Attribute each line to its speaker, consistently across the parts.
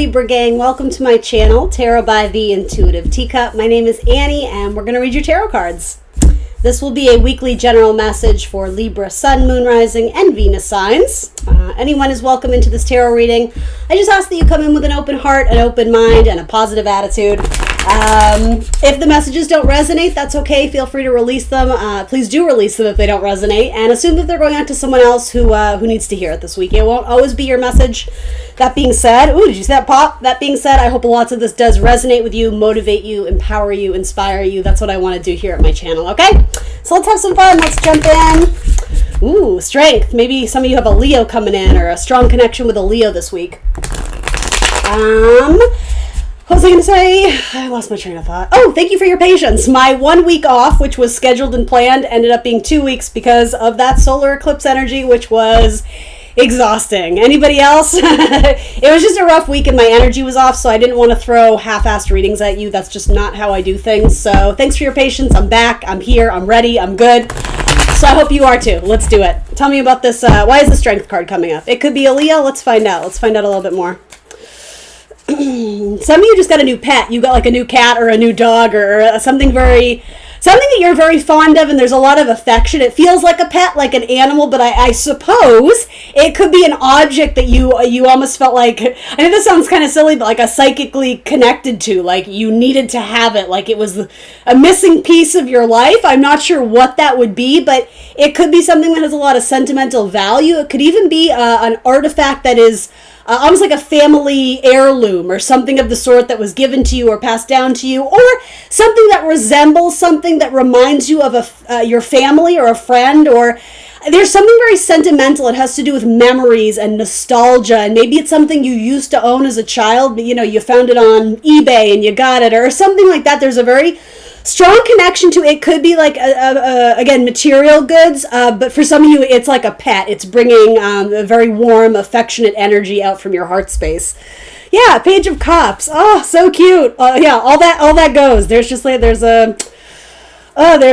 Speaker 1: Libra gang, welcome to my channel, Tarot by the Intuitive Teacup. My name is Annie and we're going to read your tarot cards. This will be a weekly general message for Libra, Sun, Moon, Rising, and Venus signs. Anyone is welcome into this tarot reading. I just ask that you come in with an open heart, an open mind, and a positive attitude. If the messages don't resonate, that's okay. Feel free to release them. Please do release them if they don't resonate, and assume that they're going out to someone else who needs to hear it this week. It won't always be your message. That being said, ooh, did you see that pop? That being said, I hope lots of this does resonate with you, motivate you, empower you, inspire you. That's what I want to do here at my channel, okay? So let's have some fun. Let's jump in. Ooh, strength. Maybe some of you have a Leo coming in or a strong connection with a Leo this week. What was I going to say? I lost my train of thought. Oh, thank you for your patience. My 1 week off, which was scheduled and planned, ended up being 2 weeks because of that solar eclipse energy, which was exhausting. Anybody else? It was just a rough week and my energy was off, so I didn't want to throw half-assed readings at you. That's just not how I do things. So thanks for your patience. I'm back. I'm here. I'm ready. I'm good. So I hope you are too. Let's do it. Tell me about this. Why is the strength card coming up? It could be a Leo. Let's find out. Let's find out a little bit more. Some of you just got a new pet. You got like a new cat or a new dog or something that you're very fond of, and there's a lot of affection. It feels like a pet, like an animal, but I suppose it could be an object that you almost felt like, I know this sounds kind of silly, but like a psychically connected to, like you needed to have it, like it was a missing piece of your life. I'm not sure what that would be, but it could be something that has a lot of sentimental value. It could even be an artifact that is almost like a family heirloom or something of the sort that was given to you or passed down to you, or something that resembles something that reminds you of your family or a friend, or there's something very sentimental. It has to do with memories and nostalgia, and maybe it's something you used to own as a child, but you found it on eBay and you got it, or something like that. There's a very strong connection to it. Could be like again, material goods, but for some of you it's like a pet. It's bringing a very warm, affectionate energy out from your heart space. Yeah, Page of Cups. Oh, so cute. Yeah, all that goes. There's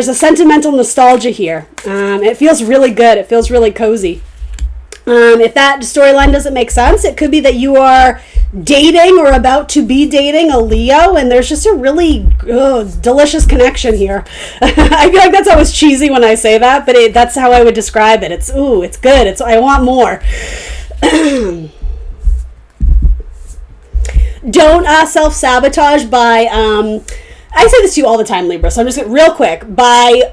Speaker 1: a sentimental nostalgia here. It feels really good. It feels really cozy. If that storyline doesn't make sense, it could be that you are dating or about to be dating a Leo, and there's just a really delicious connection here. I feel like that's always cheesy when I say that, but that's how I would describe it. It's good. I want more. Don't self-sabotage by, I say this to you all the time, Libra, so I'm just real quick, by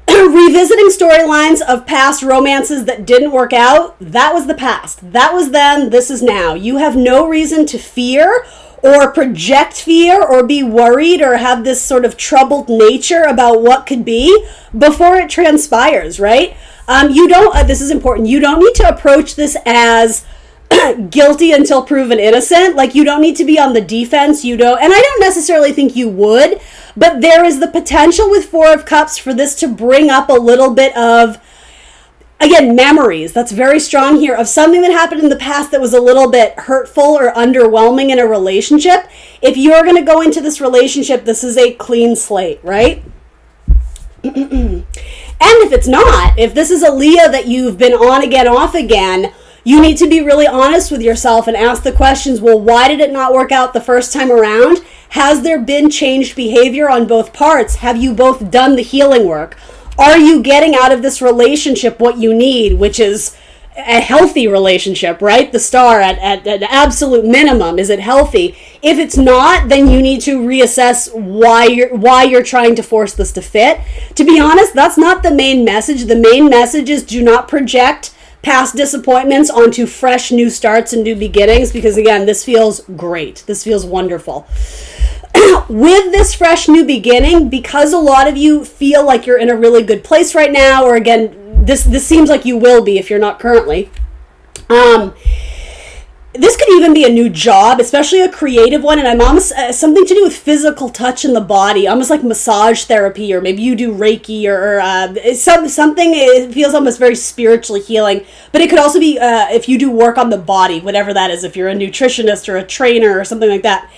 Speaker 1: revisiting storylines of past romances that didn't work out. That was the past. That was then. This is now. You have no reason to fear or project fear or be worried or have this sort of troubled nature about what could be before it transpires, right? This is important. You don't need to approach this as guilty until proven innocent. Like, you don't need to be on the defense. And I don't necessarily think you would, but there is the potential with Four of Cups for this to bring up a little bit of, again, memories. That's very strong here, of something that happened in the past that was a little bit hurtful or underwhelming in a relationship. If you're going to go into this relationship, this is a clean slate, right? And if it's not, if this is a Leo that you've been on again, off again, you need to be really honest with yourself and ask the questions, well, why did it not work out the first time around? Has there been changed behavior on both parts? Have you both done the healing work? Are you getting out of this relationship what you need, which is a healthy relationship, right? The star at an absolute minimum. Is it healthy? If it's not, then you need to reassess why you're trying to force this to fit. To be honest, that's not the main message. The main message is do not project past disappointments onto fresh new starts and new beginnings, because again, this feels great. This feels wonderful. With this fresh new beginning, because a lot of you feel like you're in a really good place right now, or again, this seems like you will be if you're not currently. This could even be a new job, especially a creative one, and I'm almost something to do with physical touch in the body, almost like massage therapy, or maybe you do Reiki, or something. It feels almost very spiritually healing, but it could also be if you do work on the body, whatever that is, if you're a nutritionist or a trainer or something like that.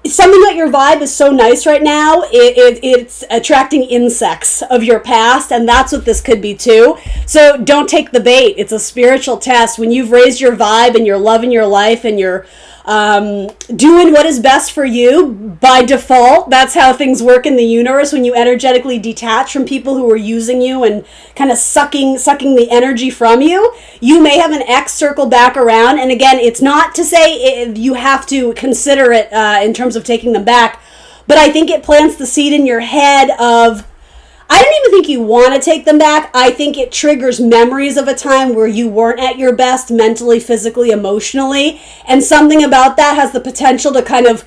Speaker 1: something about your vibe is so nice right now, it's attracting insects of your past, and that's what this could be too. So don't take the bait. It's a spiritual test. When you've raised your vibe and you're loving your life and you're doing what is best for you by default, that's how things work in the universe. When you energetically detach from people who are using you and kind of sucking the energy from you, you may have an X circle back around. And again, it's not to say you have to consider it in terms of taking them back, but I think it plants the seed in your head of, I don't even think you want to take them back. I think it triggers memories of a time where you weren't at your best mentally, physically, emotionally. And something about that has the potential to kind of...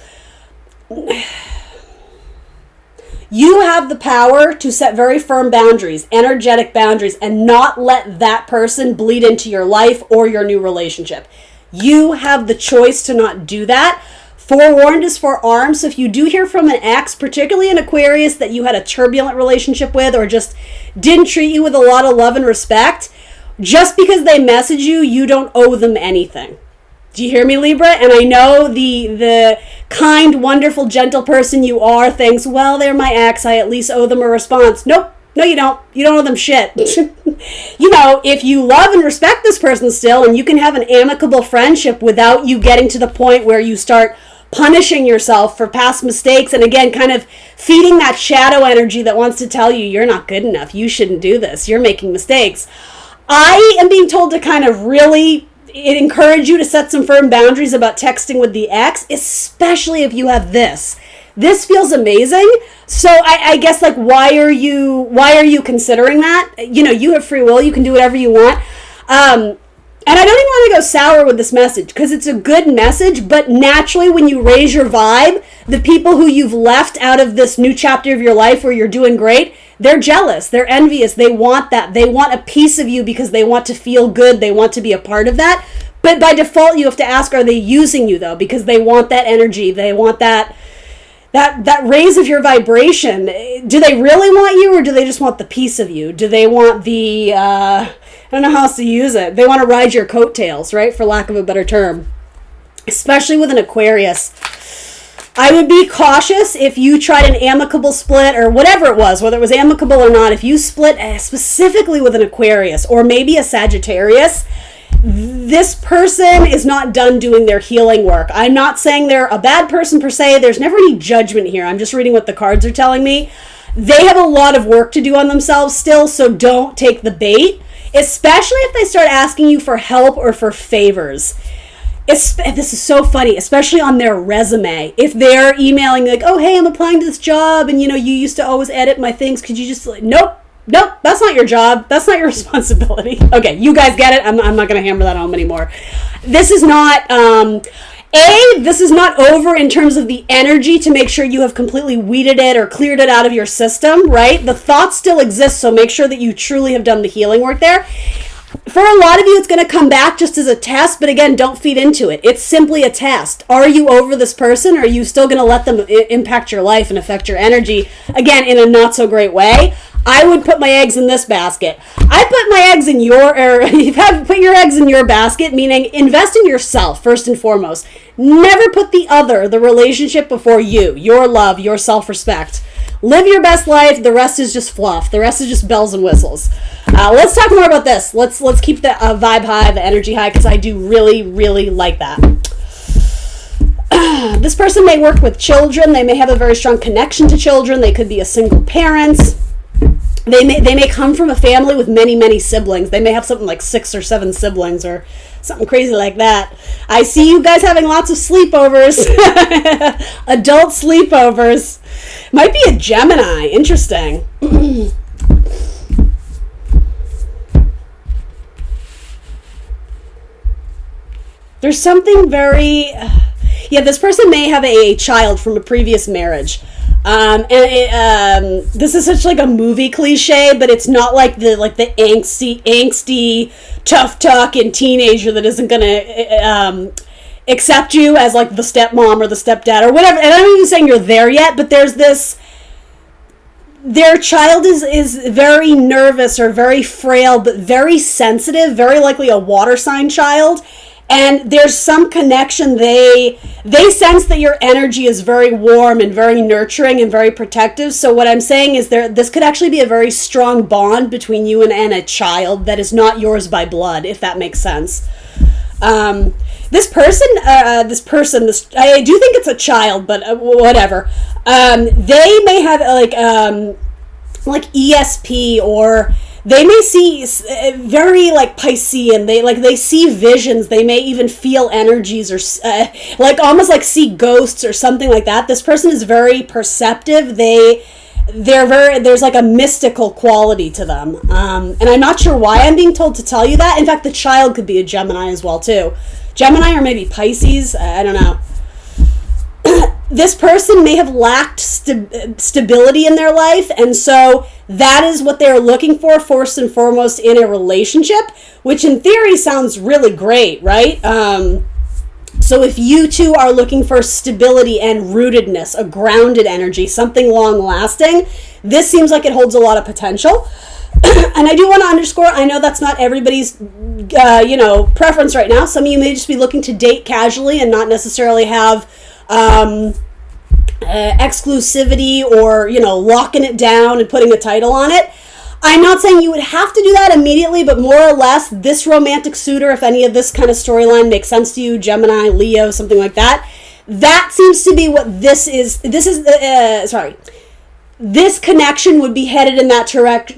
Speaker 1: You have the power to set very firm boundaries, energetic boundaries, and not let that person bleed into your life or your new relationship. You have the choice to not do that. Forewarned is forearmed. So if you do hear from an ex, particularly an Aquarius that you had a turbulent relationship with or just didn't treat you with a lot of love and respect, just because they message you, you don't owe them anything. Do you hear me, Libra? And I know the kind, wonderful, gentle person you are thinks, well, they're my ex, I at least owe them a response. Nope. No, you don't. You don't owe them shit. If you love and respect this person still, and you can have an amicable friendship without you getting to the point where you start punishing yourself for past mistakes, and again, kind of feeding that shadow energy that wants to tell you you're not good enough, you shouldn't do this, you're making mistakes. I am being told to kind of really encourage you to set some firm boundaries about texting with the ex, especially if you have this. This feels amazing. So I guess, like, why are you considering that? You have free will. You can do whatever you want. And I don't even want to go sour with this message because it's a good message, but naturally when you raise your vibe, the people who you've left out of this new chapter of your life where you're doing great, they're jealous, they're envious, they want that. They want a piece of you because they want to feel good, they want to be a part of that. But by default, you have to ask, are they using you though? Because they want that energy, they want that raise of your vibration. Do they really want you, or do they just want the piece of you? Do they want the, I don't know how else to use it. They want to ride your coattails, right? For lack of a better term. Especially with an Aquarius. I would be cautious if you tried an amicable split or whatever it was, whether it was amicable or not. If you split specifically with an Aquarius or maybe a Sagittarius, this person is not done doing their healing work. I'm not saying they're a bad person per se. There's never any judgment here. I'm just reading what the cards are telling me. They have a lot of work to do on themselves still, so don't take the bait, especially if they start asking you for help or for favors. This is so funny, especially on their resume. If they're emailing like, oh, hey, I'm applying to this job, and you used to always edit my things. Could you just, nope, that's not your job. That's not your responsibility. Okay, you guys get it. I'm not going to hammer that home anymore. This is not, this is not over in terms of the energy to make sure you have completely weeded it or cleared it out of your system, right? The thoughts still exist, so make sure that you truly have done the healing work there. For a lot of you, it's going to come back just as a test, but again, don't feed into it. It's simply a test. Are you over this person, or are you still going to let them impact your life and affect your energy, again, in a not so great way? I would put my eggs in this basket. I put my eggs in put your eggs in your basket, meaning invest in yourself first and foremost. Never put the relationship before you, your love, your self-respect. Live your best life. The rest is just fluff. The rest is just bells and whistles. Let's talk more about this. Let's keep the vibe high, the energy high, because I do really, really like that. This person may work with children. They may have a very strong connection to children. They could be a single parent. They may come from a family with many, many siblings. They may have something like 6 or 7 siblings or something crazy like that. I see you guys having lots of sleepovers. Adult sleepovers. Might be a Gemini. Interesting. There's something very... this person may have a child from a previous marriage. This is such like a movie cliche, but it's not like the angsty, tough talking teenager that isn't gonna accept you as like the stepmom or the stepdad or whatever. And I'm not even saying you're there yet, but there's this. Their child is very nervous or very frail, but very sensitive, very likely a water sign child. And there's some connection. They sense that your energy is very warm and very nurturing and very protective. So what I'm saying is this could actually be a very strong bond between you and a child that is not yours by blood, if that makes sense. This person, I do think it's a child, but whatever. They may have like ESP, or they may see very like Piscean. They see visions. They may even feel energies, or almost like see ghosts or something like that. This person is very perceptive. There's like a mystical quality to them. And I'm not sure why I'm being told to tell you that. In fact, the child could be a Gemini as well too. Gemini or maybe Pisces. I don't know. This person may have lacked stability in their life, and so that is what they're looking for first and foremost in a relationship, which in theory sounds really great, right? So if you two are looking for stability and rootedness, a grounded energy, something long-lasting, this seems like it holds a lot of potential. And I do want to underscore, I know that's not everybody's, preference right now. Some of you may just be looking to date casually and not necessarily have exclusivity or, locking it down and putting a title on it. I'm not saying you would have to do that immediately, but more or less, this romantic suitor, if any of this kind of storyline makes sense to you, Gemini, Leo, something like that, that seems to be what this is. This connection would be headed in that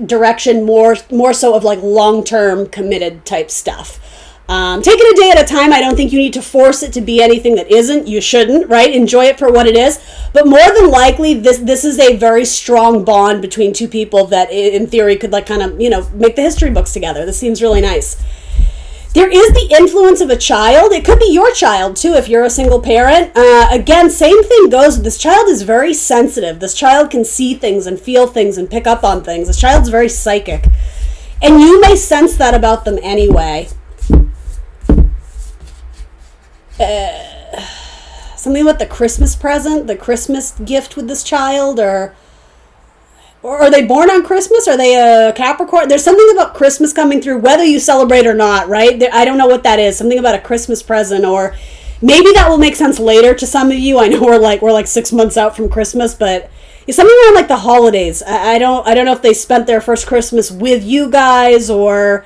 Speaker 1: direction more so of like long-term committed type stuff. Taking a day at a time, I don't think you need to force it to be anything that isn't. You shouldn't, right? Enjoy it for what it is. But more than likely, this is a very strong bond between two people that in theory could make the history books together. This seems really nice. There is the influence of a child. It could be your child too if you're a single parent. Again, same thing goes. This child is very sensitive. This child can see things and feel things and pick up on things. This child's very psychic. And you may sense that about them anyway. Something about the Christmas present, the Christmas gift with this child, or are they born on Christmas? Are they a Capricorn? There's something about Christmas coming through, whether you celebrate or not, right? I don't know what that is. Something about a Christmas present, or maybe that will make sense later to some of you. I know we're like 6 months out from Christmas, but it's something around like the holidays. I don't know if they spent their first Christmas with you guys, or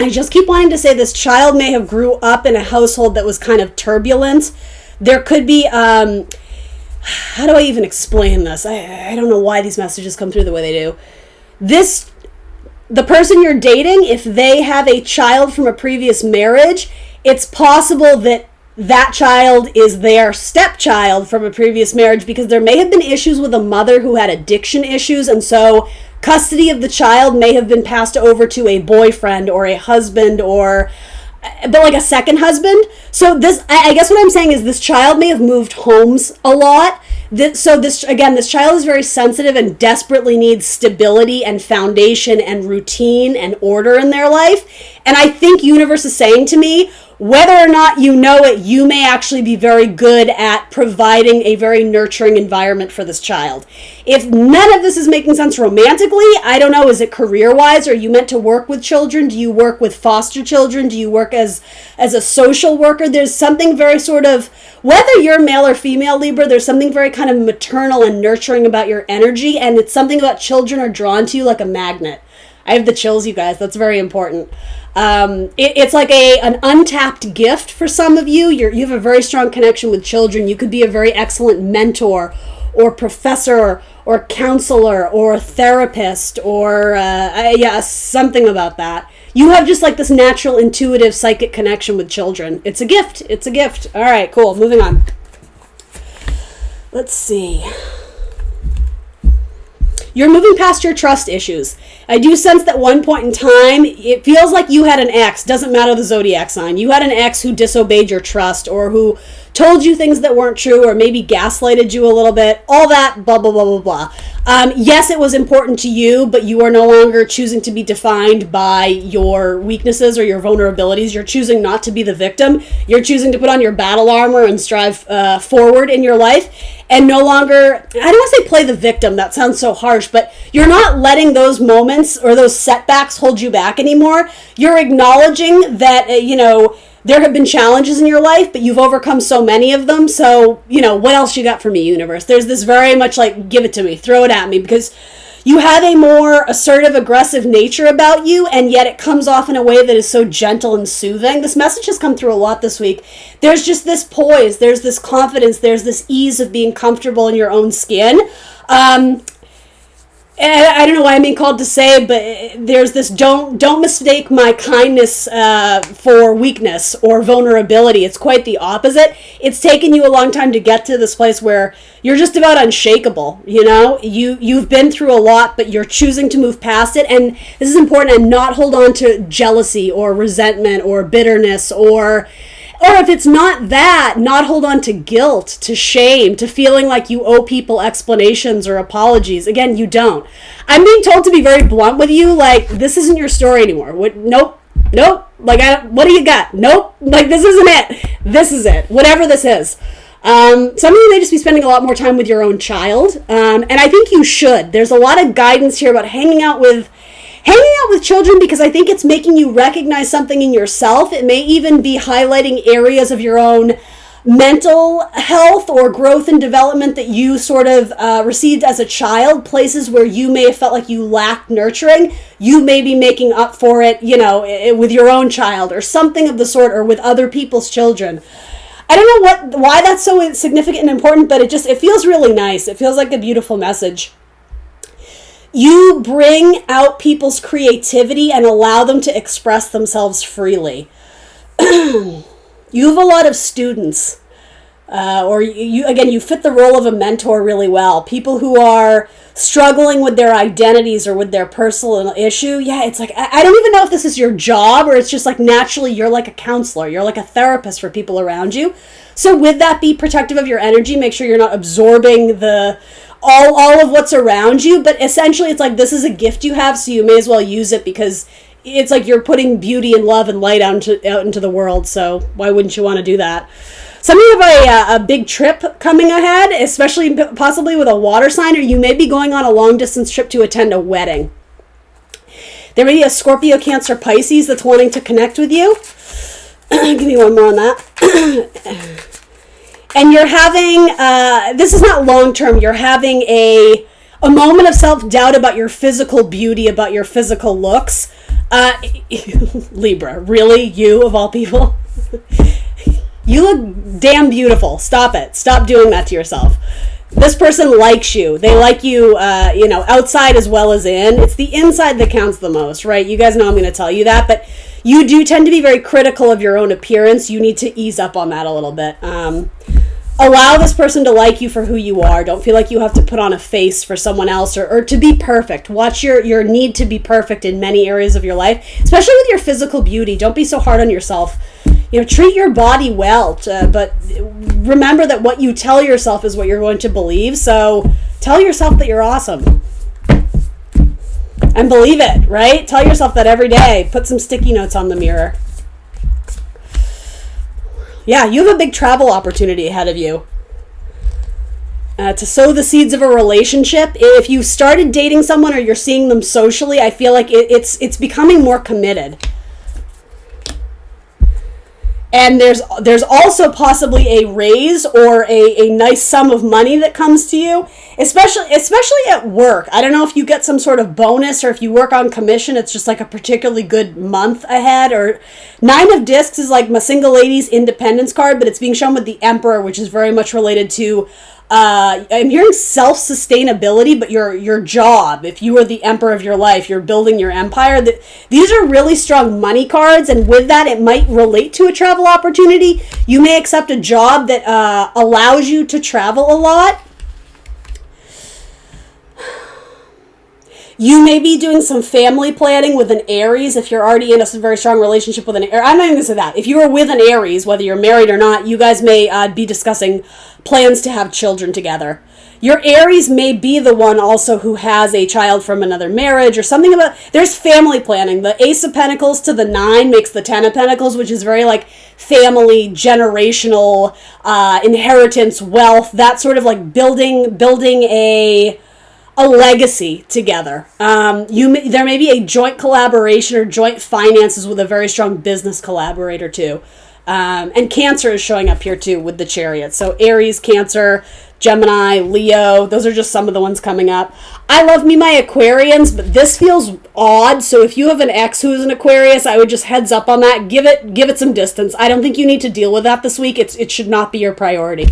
Speaker 1: I just keep wanting to say this child may have grew up in a household that was kind of turbulent. There could be, how do I even explain this? I don't know why these messages come through the way they do. The person you're dating, if they have a child from a previous marriage, it's possible that child is their stepchild from a previous marriage, because there may have been issues with a mother who had addiction issues, and so custody of the child may have been passed over to a boyfriend or a husband, but like a second husband. So I guess what I'm saying is this child may have moved homes a lot. This child is very sensitive and desperately needs stability and foundation and routine and order in their life. And I think universe is saying to me, whether or not you know it, you may actually be very good at providing a very nurturing environment for this child. If none of this is making sense romantically, I don't know, is it career-wise? Are you meant to work with children? Do you work with foster children? Do you work as a social worker? There's something very sort of, whether you're male or female, Libra, there's something very kind of maternal and nurturing about your energy, and it's something about children are drawn to you like a magnet. I have the chills, you guys. That's very important. It's like an untapped gift for some of you. You have a very strong connection with children. You could be a very excellent mentor or professor or counselor or therapist or something about that. You have just like this natural, intuitive, psychic connection with children. It's a gift. It's a gift. All right, cool. Moving on. Let's see. You're moving past your trust issues. I do sense that one point in time, it feels like you had an ex, doesn't matter the zodiac sign, you had an ex who disobeyed your trust or who told you things that weren't true, or maybe gaslighted you a little bit, all that, blah, blah, blah, blah, blah. Yes, it was important to you, but you are no longer choosing to be defined by your weaknesses or your vulnerabilities. You're choosing not to be the victim. You're choosing to put on your battle armor and strive forward in your life, and no longer, I don't want to say play the victim, that sounds so harsh, but you're not letting those moments or those setbacks hold you back anymore. You're acknowledging that, there have been challenges in your life, but you've overcome so many of them. So, what else you got for me, universe? There's this very much like, give it to me, throw it at me, because you have a more assertive, aggressive nature about you, and yet it comes off in a way that is so gentle and soothing. This message has come through a lot this week. There's just this poise, there's this confidence, there's this ease of being comfortable in your own skin. And I don't know why I'm being called to say, but there's this, don't mistake my kindness for weakness or vulnerability. It's quite the opposite. It's taken you a long time to get to this place where you're just about unshakable. You've been through a lot, but you're choosing to move past it. And this is important, and not hold on to jealousy or resentment or bitterness, or if it's not that, not hold on to guilt, to shame, to feeling like you owe people explanations or apologies. Again, you don't. I'm being told to be very blunt with you, like, this isn't your story anymore. Nope. Like, what do you got? Nope. Like, this isn't it. This is it. Whatever this is. Some of you may just be spending a lot more time with your own child, and I think you should. There's a lot of guidance here about hanging out with children, because I think it's making you recognize something in yourself. It may even be highlighting areas of your own mental health or growth and development that you sort of received as a child, places where you may have felt like you lacked nurturing. You may be making up for it, with your own child or something of the sort, or with other people's children. I don't know why that's so significant and important, but it feels really nice. It feels like a beautiful message. You bring out people's creativity and allow them to express themselves freely. You have a lot of students, or you fit the role of a mentor really well. People who are struggling with their identities or with their personal issue. Yeah, it's like, I don't even know if this is your job, or it's just like naturally you're like a counselor. You're like a therapist for people around you. So with that, be protective of your energy. Make sure you're not absorbing all of what's around you, but essentially it's like, this is a gift you have, so you may as well use it, because it's like you're putting beauty and love and light out into the world. So why wouldn't you want to do that? Some of you have a big trip coming ahead, especially possibly with a water sign, or you may be going on a long distance trip to attend a wedding. There may be a Scorpio, Cancer, Pisces that's wanting to connect with you. Give me one more on that. And you're having, this is not long-term, you're having a moment of self-doubt about your physical beauty, about your physical looks. Libra, really? You, of all people? You look damn beautiful. Stop it. Stop doing that to yourself. This person likes you. They like you, outside as well as in. It's the inside that counts the most, right? You guys know I'm going to tell you that, but you do tend to be very critical of your own appearance. You need to ease up on that a little bit. Allow this person to like you for who you are. Don't feel like you have to put on a face for someone else or to be perfect. Watch your need to be perfect in many areas of your life, especially with your physical beauty. Don't be so hard on yourself. Treat your body well, but remember that what you tell yourself is what you're going to believe. So tell yourself that you're awesome. And believe it, right? Tell yourself that every day. Put some sticky notes on the mirror. Yeah, you have a big travel opportunity ahead of you. To sow the seeds of a relationship. If you started dating someone or you're seeing them socially, I feel like it's becoming more committed. And there's also possibly a raise or a nice sum of money that comes to you, especially at work. I don't know if you get some sort of bonus or if you work on commission, it's just like a particularly good month ahead. Or 9 of Discs is like my single lady's independence card, but it's being shown with the Emperor, which is very much related to I'm hearing self-sustainability, but your job, if you were the emperor of your life, you're building your empire. These are really strong money cards, and with that, it might relate to a travel opportunity. You may accept a job that allows you to travel a lot. You may be doing some family planning with an Aries if you're already in a very strong relationship with an Aries. I'm not even going to say that. If you are with an Aries, whether you're married or not, you guys may be discussing plans to have children together. Your Aries may be the one also who has a child from another marriage or something about... There's family planning. The Ace of Pentacles to the 9 makes the 10 of Pentacles, which is very like family, generational, inheritance, wealth, that sort of like building a legacy together. There may be a joint collaboration or joint finances with a very strong business collaborator too. And Cancer is showing up here too with the Chariot. So Aries, Cancer, Gemini, Leo, those are just some of the ones coming up. I love me my Aquarians, but this feels odd. So if you have an ex who's an Aquarius, I would just heads up on that. Give it some distance. I don't think you need to deal with that this week. It should not be your priority.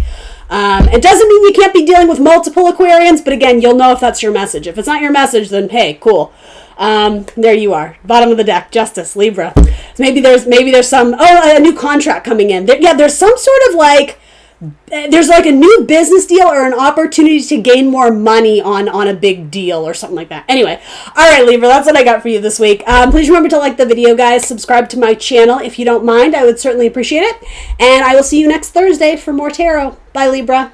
Speaker 1: It doesn't mean you can't be dealing with multiple Aquarians, but again, you'll know if that's your message. If it's not your message, then hey, cool. There you are. Bottom of the deck, Justice, Libra. So maybe there's some, a new contract coming in. There's some sort of like, there's like a new business deal or an opportunity to gain more money on a big deal or something like that. Anyway, all right, Libra, that's what I got for you this week. Please remember to like the video, guys. Subscribe to my channel if you don't mind. I would certainly appreciate it. And I will see you next Thursday for more tarot. Bye, Libra.